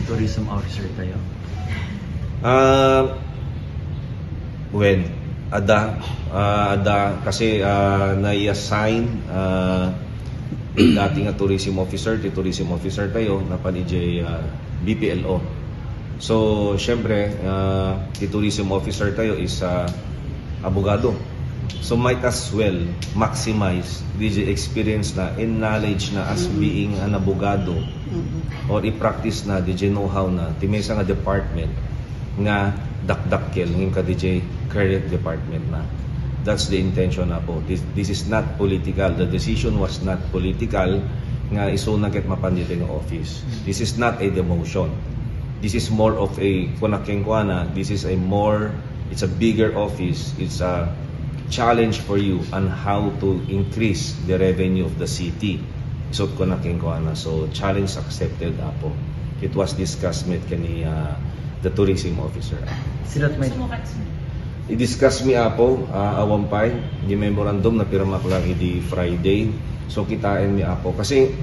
tourism officer tayo? When ada kasi nai-assign dating tourism officer tayo na pa DJ BPLO. So syempre the tourism officer tayo is abogado. So might as well maximize DJ experience na and knowledge na as being an abogado or i-practice na DJ know-how na timesa nga department nga dakdakkel ng ka DJ current department na. That's the intention na po. This is not political. The decision was not political nga iso na ket mapandit ng office. This is not a demotion. This is more of a kunakengkwana. This is it's a bigger office. It's a challenge for you on how to increase the revenue of the city. So kunakengkwana. So challenge accepted apo. It was discussed with kani the tourism officer. Silot may I-discuss mi apo awampay di memorandum na pirma ko lang di Friday. So kitain mi apo kasi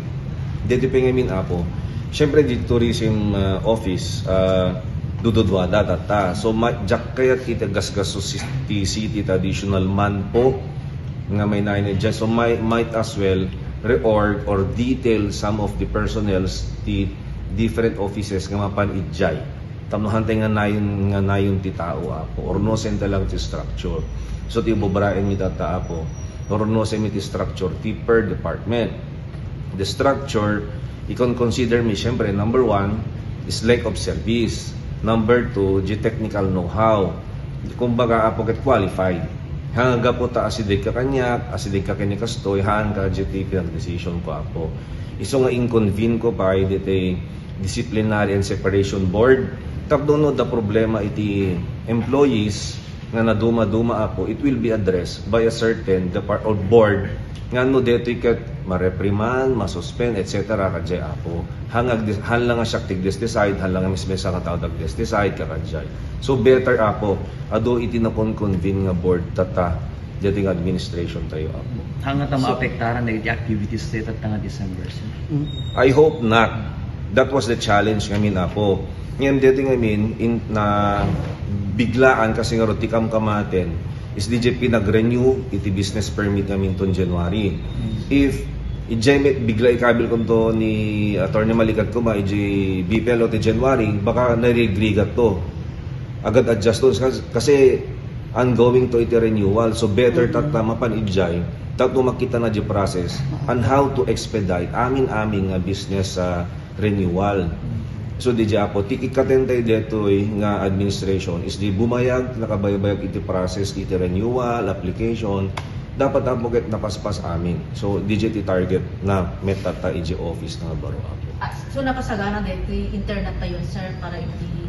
dito pengemin apo. Syempre di tourism office dududwa data. So jak kaya kita gasgas city traditional man po nga may nainid dyan. So might as well reorg or detail some of the personnels the different offices nga mapanidjay. Tamuhan tayo nga nayon ti tao apo or no senta lang ti structure. So ti bobraen mi data apo or no se mi ti structure ti per department. The structure ikon consider mi syempre number 1 is length of service. Number 2 the technical know-how. Kumbaga apo ket qualified. Hanga po ta asidig ka kanyak, asidig ka kani kastoy, hanga GTP ang decision ko apo. Iso nga inconvene ko pa iti disciplinary and separation board. Tapos no, the problema iti employees nga naduma-duma apo, it will be addressed by a certain or board nga no dito ikat ma-reprimand, ma-suspend, etc. kadjay apo. Han lang nga siya tig-decide, han lang nga mismo sa katao tig-decide kakadjay. So better apo, ado iti napon-convene nga board tata dating administration tayo apo. Hanga ta maapektaran na iti activities dito at nga December. I hope not. That was the challenge ngamin apo. Ngayon dito na biglaan kasi nga rotikam kamaten is DJP nag-renew iti business permit namin ton January. If ijay bigla ikabil ko to ni Attorney Malikat ko ijay BPL o ti January baka narigrigat to. Agad adjust to kasi ongoing to iti renewal. So better tatama pan ijay tato makita na di process on how to expedite aming business renewal. So di apo tikikatentay detoy nga administration is di bumayag nakabayag iti process iti renewal application dapat apo ket napaspas amin. So DJ target na metata iti office nga baro apo. So napasagana dito internet tayo sir para iti